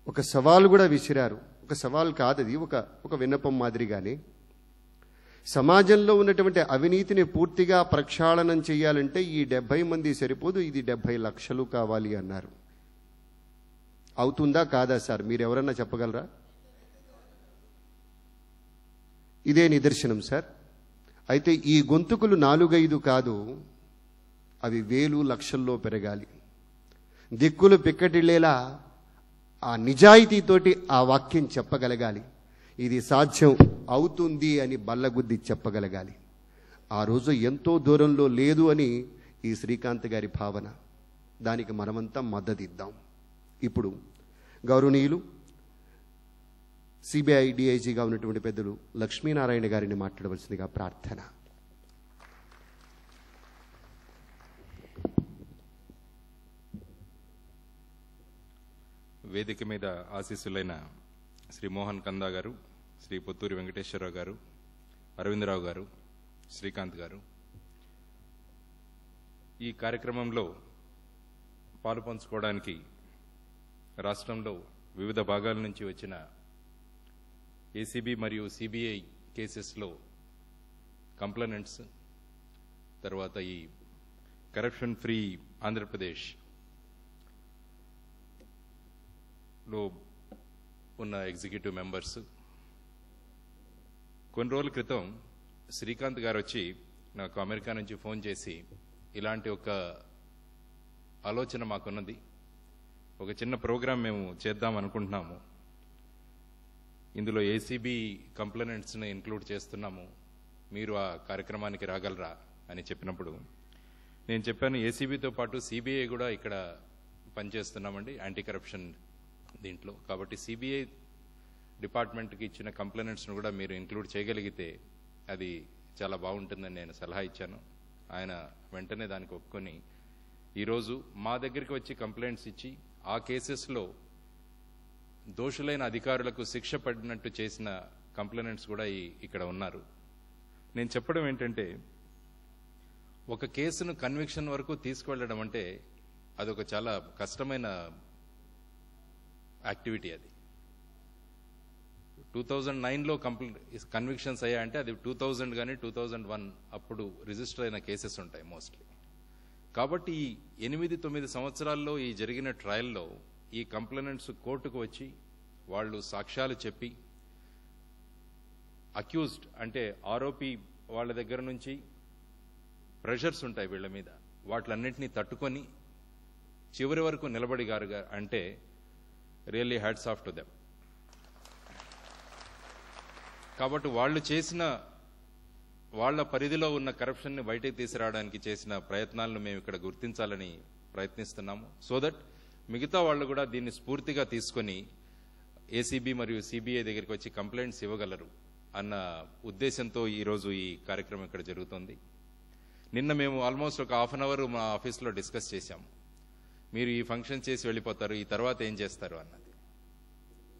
ఒక సవాలు కూడా విసిరారు. ఒక సవాల్ కాదది, ఒక విన్నపం మాదిరిగానే సమాజంలో ఉన్నటువంటి అవినీతిని పూర్తిగా ప్రక్షాళనం చేయాలంటే ఈ 70 మంది సరిపోదు, ఇది 70 లక్షలు కావాలి అన్నారు. అవుతుందా కాదా సార్? మీరు ఎవరన్నా చెప్పగలరా? ఇదే నిదర్శనం సార్. అయితే ఈ గొంతుకులు 4-5 కాదు, అవి వేలు లక్షల్లో పెరగాలి. దిక్కులు పిక్కటిల్లేలా ఆ నిజాయితీతోటి ఆ వాక్యం చెప్పగలగాలి. ఇది సాధ్యం అవుతుంది అని బల్లగుద్ది చెప్పగలగాలి. ఆ రోజు ఎంతో దూరంలో లేదు అని ఈ శ్రీకాంత్ గారి భావన. దానికి మనమంతా మద్దతిద్దాం. ఇప్పుడు గౌరవనీయులు సిబిఐ డిఐజీగా ఉన్నటువంటి పెద్దలు లక్ష్మీనారాయణ గారిని మాట్లాడవలసిందిగా ప్రార్థన. వేదిక మీద ఆశీస్సులైన శ్రీ మోహన్ కందా గారు, శ్రీ పొత్తూరి వెంకటేశ్వరరావు గారు, అరవిందరావు గారు, శ్రీకాంత్ గారు, ఈ కార్యక్రమంలో పాలు పంచుకోవడానికి రాష్ట్రంలో వివిధ భాగాల నుంచి వచ్చిన ఏసీబీ మరియు సిబిఐ కేసెస్లో కంప్లైనెంట్స్, తర్వాత ఈ కరప్షన్ ఫ్రీ ఆంధ్రప్రదేశ్ లో ఉన్న ఎగ్జిక్యూటివ్ మెంబర్స్. కొన్ని రోజుల క్రితం శ్రీకాంత్ గారు వచ్చి నాకు అమెరికా నుంచి ఫోన్ చేసి, ఇలాంటి ఒక ఆలోచన మాకున్నది, ఒక చిన్న ప్రోగ్రాం మేము చేద్దాం అనుకుంటున్నాము, ఇందులో ఏసీబీ కంప్లైనెంట్స్ని ఇంక్లూడ్ చేస్తున్నాము, మీరు ఆ కార్యక్రమానికి రాగలరా అని చెప్పినప్పుడు నేను చెప్పాను, ఏసీబీతో పాటు సిబిఐ కూడా ఇక్కడ పనిచేస్తున్నామండి యాంటీ కరప్షన్ దీంట్లో, కాబట్టి సిబిఐ డిపార్ట్మెంట్కి ఇచ్చిన కంప్లైనెంట్స్ను కూడా మీరు ఇంక్లూడ్ చేయగలిగితే అది చాలా బాగుంటుందని నేను సలహా ఇచ్చాను. ఆయన వెంటనే దానికి ఒప్పుకొని ఈరోజు మా దగ్గరికి వచ్చి కంప్లైంట్స్ ఇచ్చి ఆ కేసెస్లో దోషులైన అధికారులకు శిక్ష పడినట్టు చేసిన కంప్లైనెంట్స్ కూడా ఇక్కడ ఉన్నారు. నేను చెప్పడం ఏంటంటే, ఒక కేసును కన్విక్షన్ వరకు తీసుకువెళ్ళడం అంటే అదొక చాలా కష్టమైన యాక్టివిటీ. అది 2009లో కన్విక్షన్స్ అయ్యాయంటే అది 2000 కానీ 2001 అప్పుడు రిజిస్టర్ అయిన కేసెస్ ఉంటాయి మోస్ట్లీ. కాబట్టి ఈ 8-9 సంవత్సరాల్లో ఈ జరిగిన ట్రయల్లో ఈ కంప్లైనెంట్స్ కోర్టుకు వచ్చి వాళ్ళు సాక్ష్యాలు చెప్పి, అక్యూజ్డ్ అంటే ఆరోపి వాళ్ళ దగ్గర నుంచి ప్రెషర్స్ ఉంటాయి వీళ్ళ మీద, వాటిలన్నింటినీ తట్టుకొని చివరి వరకు నిలబడిగారు అంటే really hats off to them. కాబట్టి వాళ్ళు చేసిన వాళ్ళ పరిధిలో ఉన్న కరప్షన్ని బయటకు తీసుకురావడానికి చేసిన ప్రయత్నాలను మేము ఇక్కడ గుర్తించాలని ప్రయత్నిస్తున్నాము. సో దట్ మిగతా వాళ్ళు కూడా దీన్ని స్ఫూర్తిగా తీసుకొని ఏసీబీ మరియు సిబిఐ దగ్గరికి వచ్చి కంప్లైంట్స్ ఇవ్వగలరు అన్న ఉద్దేశంతో ఈరోజు ఈ కార్యక్రమం ఇక్కడ జరుగుతుంది. నిన్న మేము ఆల్మోస్ట్ ఒక హాఫ్ అన్ అవర్ మా ఆఫీస్లో డిస్కస్ చేశాము. మీరు ఈ ఫంక్షన్ చేసి వెళ్ళిపోతారు, ఈ తర్వాత ఏం చేస్తారు అన్నది.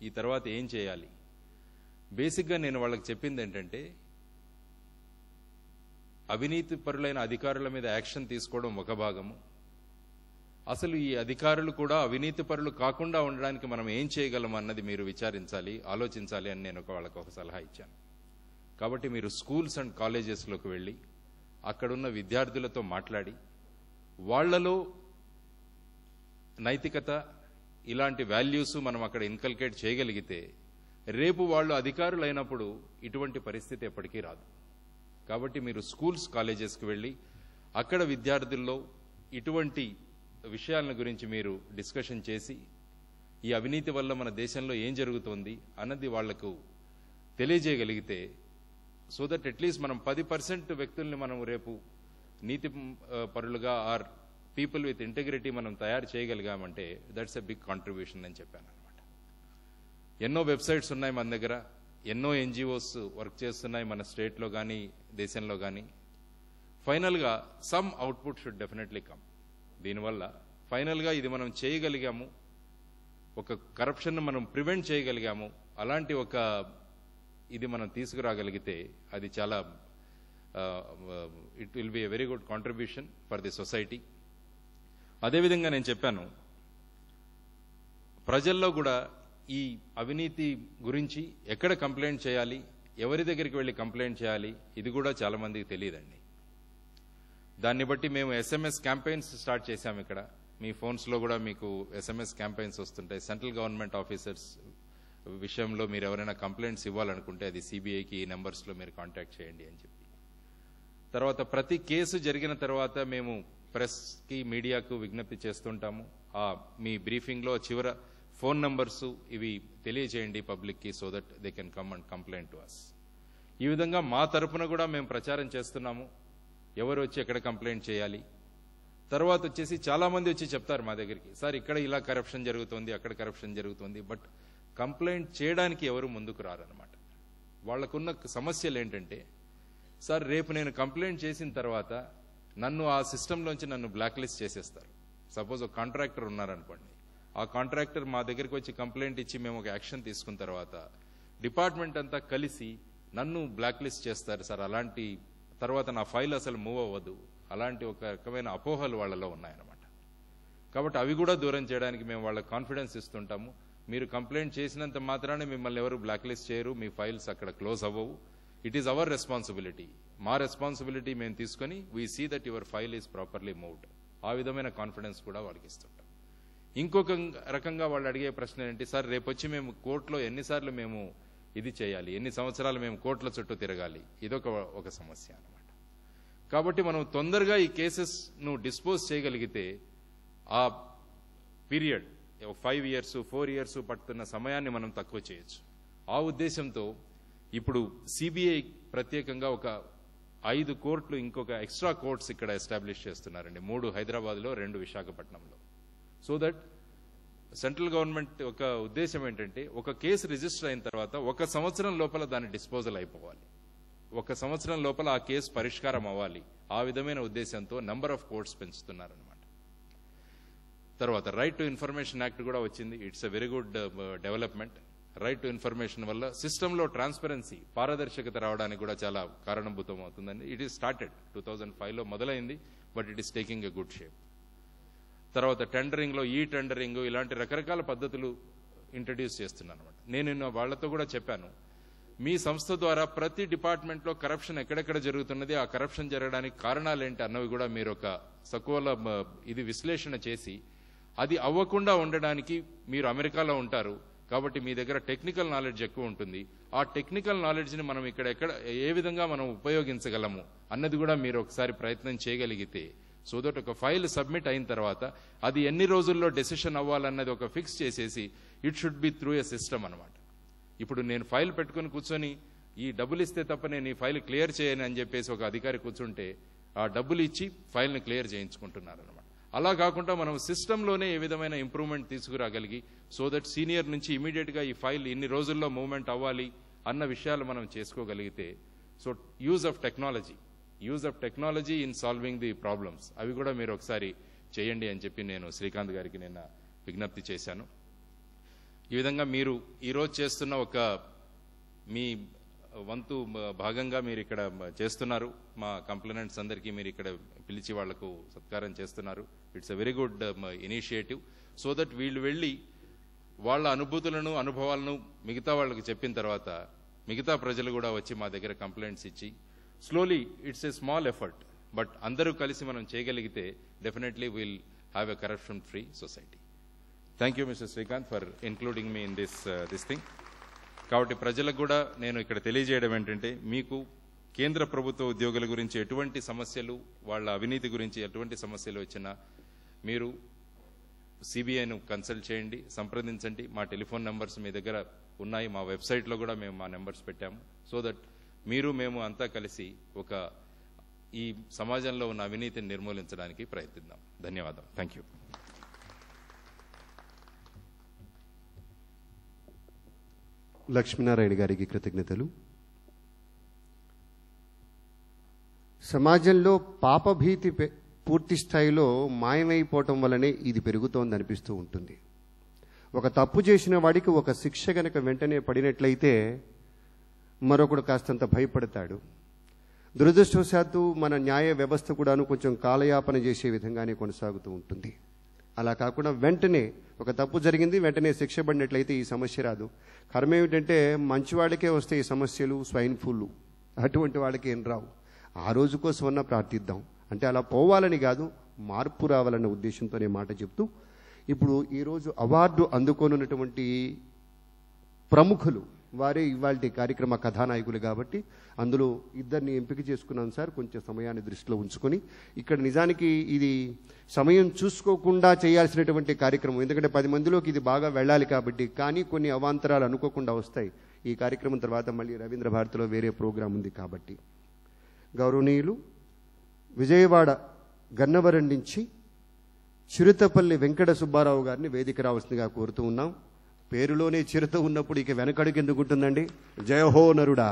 ఈ తర్వాత ఏం చేయాలి? బేసిక్గా నేను వాళ్ళకి చెప్పింది ఏంటంటే, అవినీతి పరులైన అధికారుల మీద యాక్షన్ తీసుకోవడం ఒక భాగము, అసలు ఈ అధికారులు కూడా అవినీతి పరులు కాకుండా ఉండడానికి మనం ఏం చేయగలం అన్నది మీరు విచారించాలి, ఆలోచించాలి అని నేను వాళ్ళకు ఒక సలహా ఇచ్చాను. కాబట్టి మీరు స్కూల్స్ అండ్ కాలేజెస్లోకి వెళ్ళి అక్కడున్న విద్యార్థులతో మాట్లాడి వాళ్లలో నైతికత ఇలాంటి వాల్యూస్ మనం అక్కడ ఇన్కల్కేట్ చేయగలిగితే రేపు వాళ్ళు అధికారులు అయినప్పుడు ఇటువంటి పరిస్థితి ఎప్పటికీ రాదు. కాబట్టి మీరు స్కూల్స్ కాలేజెస్కి వెళ్ళి అక్కడ విద్యార్థుల్లో ఇటువంటి విషయాల గురించి మీరు డిస్కషన్ చేసి ఈ అవినీతి వల్ల మన దేశంలో ఏం జరుగుతోంది అన్నది వాళ్లకు తెలియజేయగలిగితే, సో దట్ అట్లీస్ట్ మనం 10% వ్యక్తుల్ని మనం రేపు నీతి పరులుగా ఆర్ పీపుల్ విత్ ఇంటెగ్రిటీ మనం తయారు చేయగలిగామంటే దట్స్ ఎ బిగ్ కాంట్రిబ్యూషన్ అని చెప్పాను అనమాట. ఎన్నో వెబ్సైట్స్ ఉన్నాయి మన దగ్గర, ఎన్నో ఎన్జిఓస్ వర్క్ చేస్తున్నాయి మన స్టేట్లో కానీ దేశంలో కానీ. ఫైనల్గా some output should definitely come. దీనివల్ల ఫైనల్గా ఇది మనం చేయగలిగాము, ఒక కరప్షన్ మనం ప్రివెంట్ చేయగలిగాము, అలాంటి ఒక ఇది మనం తీసుకురాగలిగితే అది చాలా it will be a very good contribution for the society. అదేవిధంగా నేను చెప్పాను, ప్రజల్లో కూడా ఈ అవినీతి గురించి ఎక్కడ కంప్లైంట్ చేయాలి, ఎవరి దగ్గరికి వెళ్ళి కంప్లైంట్ చేయాలి, ఇది కూడా చాలా మందికి తెలియదండి. దాన్ని బట్టి మేము SMS క్యాంపెయిన్స్ స్టార్ట్ చేశాము. ఇక్కడ మీ ఫోన్స్లో కూడా మీకు SMS క్యాంపెయిన్స్ వస్తుంటాయి. సెంట్రల్ గవర్నమెంట్ ఆఫీసర్స్ విషయంలో మీరు ఎవరైనా కంప్లైంట్స్ ఇవ్వాలనుకుంటే అది CBIకి ఈ నెంబర్స్లో మీరు కాంటాక్ట్ చేయండి అని చెప్పి. తర్వాత ప్రతి కేసు జరిగిన తర్వాత మేము ప్రెస్కి, మీడియాకు విజ్ఞప్తి చేస్తుంటాము. మీ బ్రీఫింగ్లో చివర ఫోన్ నంబర్స్ ఇవి తెలియజేయండి పబ్లిక్కి, so that they can come and complaint to us. ఈ విధంగా మా తరపున కూడా మేము ప్రచారం చేస్తున్నాము, ఎవరు వచ్చి ఎక్కడ కంప్లైంట్ చేయాలి. తర్వాత వచ్చేసి చాలా మంది వచ్చి చెప్తారు మా దగ్గరికి, సార్ ఇక్కడ ఇలా కరప్షన్ జరుగుతుంది, అక్కడ కరప్షన్ జరుగుతుంది, బట్ కంప్లైంట్ చేయడానికి ఎవరు ముందుకు రారనమాట. వాళ్ళకున్న సమస్యలు ఏంటంటే, సార్ రేపు నేను కంప్లైంట్ చేసిన తర్వాత నన్ను ఆ సిస్టంలోంచి నన్ను బ్లాక్ లిస్ట్ చేసేస్తారు. సపోజ్ ఒక కాంట్రాక్టర్ ఉన్నారనుకోండి, ఆ కాంట్రాక్టర్ మా దగ్గరికి వచ్చి కంప్లైంట్ ఇచ్చి మేము ఒక యాక్షన్ తీసుకున్న తర్వాత డిపార్ట్మెంట్ అంతా కలిసి నన్ను బ్లాక్ లిస్ట్ చేస్తారు సార్, అలాంటి తర్వాత నా ఫైల్ అసలు మూవ్ అవ్వదు, అలాంటి ఒక రకమైన అపోహలు వాళ్ళలో ఉన్నాయన్నమాట. కాబట్టి అవి కూడా దూరం చేయడానికి మేము వాళ్ళకి కాన్ఫిడెన్స్ ఇస్తుంటాము. మీరు కంప్లైంట్ చేసినంత మాత్రానే మిమ్మల్ని ఎవరు బ్లాక్ లిస్ట్ చేయరు, మీ ఫైల్స్ అక్కడ క్లోజ్ అవ్వవు. ఇట్ ఈస్ అవర్ రెస్పాన్సిబిలిటీ, మా రెస్పాన్సిబిలిటీ మేము తీసుకొని we see that your file is properly moved. ఆ విధమైన కాన్ఫిడెన్స్ కూడా వాళ్ళకి ఇస్తుంటాం. ఇంకొక రకంగా వాళ్ళు అడిగే ప్రశ్న ఏంటి, సార్ రేపు వచ్చి మేము కోర్టులో ఎన్నిసార్లు మేము ఇది చేయాలి, ఎన్ని సంవత్సరాలు మేము కోర్టుల చుట్టూ తిరగాలి, ఇదొక సమస్య అన్నమాట. కాబట్టి మనం తొందరగా ఈ కేసెస్ను డిస్పోజ్ చేయగలిగితే ఆ పీరియడ్ 5 years 4 years పడుతున్న సమయాన్ని మనం తక్కువ చేయొచ్చు. ఆ ఉద్దేశంతో ఇప్పుడు CBI ప్రత్యేకంగా ఒక 5 కోర్టులు, ఇంకొక ఎక్స్ట్రా కోర్ట్స్ ఇక్కడ ఎస్టాబ్లిష్ చేస్తున్నారండి. 3 హైదరాబాద్లో, 2 విశాఖపట్నంలో. సో దట్ సెంట్రల్ గవర్నమెంట్ ఒక ఉద్దేశం ఏంటంటే, ఒక కేసు రిజిస్టర్ అయిన తర్వాత 1 సంవత్సరం లోపల దాని డిస్పోజల్ అయిపోవాలి, 1 సంవత్సరం లోపల ఆ కేసు పరిష్కారం అవ్వాలి. ఆ విధమైన ఉద్దేశంతో నెంబర్ ఆఫ్ కోర్ట్స్ పెంచుతున్నారనమాట. తర్వాత రైట్ టు ఇన్ఫర్మేషన్ యాక్ట్ కూడా వచ్చింది. It's a very good development. Right to information వల్ల సిస్టంలో ట్రాన్స్పరెన్సీ, పారదర్శకత రావడానికి కూడా చాలా కారణభూతం అవుతుందండి. ఇట్ ఈస్ స్టార్టెడ్ 2005లో మొదలైంది, but it is taking a good shape. తర్వాత టెండరింగ్లో టెండరింగ్ ఇలాంటి రకరకాల పద్ధతులు ఇంట్రడ్యూస్ చేస్తున్నాను అనమాట. నేను వాళ్లతో కూడా చెప్పాను, మీ సంస్థ ద్వారా ప్రతి డిపార్ట్మెంట్లో కరప్షన్ ఎక్కడెక్కడ జరుగుతున్నది, ఆ కరప్షన్ జరగడానికి కారణాలు ఏంటి అన్నవి కూడా మీరు ఒక సకువల ఇది విశ్లేషణ చేసి, అది అవ్వకుండా ఉండడానికి మీరు అమెరికాలో ఉంటారు కాబట్టి మీ దగ్గర టెక్నికల్ నాలెడ్జ్ ఎక్కువ ఉంటుంది. ఆ టెక్నికల్ నాలెడ్జ్ని మనం ఇక్కడ ఏ విధంగా మనం ఉపయోగించగలము అన్నది కూడా మీరు ఒకసారి ప్రయత్నం చేయగలిగితే, సో దట్ ఒక ఫైల్ సబ్మిట్ అయిన తర్వాత అది ఎన్ని రోజుల్లో డెసిషన్ అవ్వాలన్నది ఒక ఫిక్స్ చేసేసి, it should be through a system అనమాట. ఇప్పుడు నేను ఫైల్ పెట్టుకుని కూర్చొని ఈ డబ్బులు ఇస్తే తప్ప నేను ఈ ఫైల్ క్లియర్ చేయను అని చెప్పేసి ఒక అధికారి కూర్చుంటే, ఆ డబ్బులు ఇచ్చి ఫైల్ని క్లియర్ చేయించుకుంటున్నారు అనమాట. అలా కాకుండా మనం సిస్టంలోనే ఏ విధమైన ఇంప్రూవ్మెంట్ తీసుకురాగలిగి, సో దట్ సీనియర్ నుంచి ఇమీడియట్గా ఈ ఫైల్ ఇన్ని రోజుల్లో మూవ్మెంట్ అవ్వాలి అన్న విషయాలు మనం చేసుకోగలిగితే, so use of technology in solving the problems, అవి కూడా మీరు ఒకసారి చేయండి అని చెప్పి నేను శ్రీకాంత్ గారికి నిన్న విజ్ఞప్తి చేశాను. ఈ విధంగా మీరు ఈరోజు చేస్తున్న ఒక మీ వంతు భాగంగా మీరు ఇక్కడ చేస్తున్నారు. మా కంప్లైనెంట్స్ అందరికీ మీరు ఇక్కడ పిలిచి వాళ్లకు సత్కారం చేస్తున్నారు. It's a very good initiative. So that వీళ్ళు వెళ్ళి వాళ్ళ అనుభూతులను, అనుభవాలను మిగతా వాళ్ళకి చెప్పిన తర్వాత మిగతా ప్రజలు కూడా వచ్చి మా దగ్గర కంప్లైంట్స్ ఇచ్చి, slowly it's a small effort, but అందరూ కలిసి మనం చేయగలిగితే definitely will have a corruption free society. Thank you mister Srikanth for including me in this thing. కాబట్టి ప్రజలకు కూడా నేను ఇక్కడ తెలియజేయడం ఏంటంటే, మీకు కేంద్ర ప్రభుత్వ ఉద్యోగుల గురించి ఎటువంటి సమస్యలు, వాళ్ళ అవినీతి గురించి ఎటువంటి సమస్యలు వచ్చినా మీరు CBIను కన్సల్ట్ చేయండి, సంప్రదించండి. మా టెలిఫోన్ నెంబర్స్ మీ దగ్గర ఉన్నాయి, మా వెబ్సైట్లో కూడా మేము మా నెంబర్స్ పెట్టాము. సో దట్ మేము అంతా కలిసి ఒక ఈ సమాజంలో ఉన్న అవినీతిని నిర్మూలించడానికి ప్రయత్నిద్దాం. ధన్యవాదాలు. Thank you. లక్ష్మీనారాయణ గారికి కృతజ్ఞతలు. సమాజంలో పాపభీతి పూర్తి స్థాయిలో మాయమైపోవటం వల్లనే ఇది పెరుగుతోంది అనిపిస్తూ ఉంటుంది. ఒక తప్పు చేసిన వాడికి ఒక శిక్ష గనక వెంటనే పడినట్లయితే మరొకడు కాస్తంత భయపడతాడు. దురదృష్టవశాత్తు మన న్యాయ వ్యవస్థ కూడాను కొంచెం కాలయాపన చేసే విధంగానే కొనసాగుతూ ఉంటుంది. అలా కాకుండా వెంటనే ఒక తప్పు జరిగింది, వెంటనే శిక్ష పడినట్లయితే ఈ సమస్య రాదు. కర్మ ఏమిటంటే మంచివాడికే వస్తాయి ఈ సమస్యలు, స్వైన్ ఫ్లూ, అటువంటి వాళ్ళకి ఏం రావు. ఆ రోజు కోసమన్నా ప్రార్థిద్దాం. అంటే అలా పోవాలని కాదు, మార్పు రావాలన్న ఉద్దేశంతోనే మాట చెప్తూ, ఇప్పుడు ఈరోజు అవార్డు అందుకోనున్నటువంటి ప్రముఖులు వారే ఇవాళ కార్యక్రమ కథానాయకులు కాబట్టి అందులో ఇద్దరిని ఎంపిక చేసుకున్నాం సార్, కొంచెం సమయాన్ని దృష్టిలో ఉంచుకొని. ఇక్కడ నిజానికి ఇది సమయం చూసుకోకుండా చేయాల్సినటువంటి కార్యక్రమం, ఎందుకంటే 10 మందిలోకి ఇది బాగా వెళ్ళాలి కాబట్టి. కానీ కొన్ని అవాంతరాలు అనుకోకుండా వస్తాయి. ఈ కార్యక్రమం తర్వాత మళ్ళీ రవీంద్ర భారతిలో వేరే ప్రోగ్రాం ఉంది కాబట్టి. గౌరవనీయులు విజయవాడ గన్నవరం నుంచి చిరుతపల్లి వెంకట సుబ్బారావు గారిని వేదిక రావాల్సిందిగా కోరుతూ ఉన్నాం. పేరులోనే చిరుత ఉన్నప్పుడు ఇక వెనకడుగు ఎందుకు ఉంటుందండి? జయ హో నరుడా.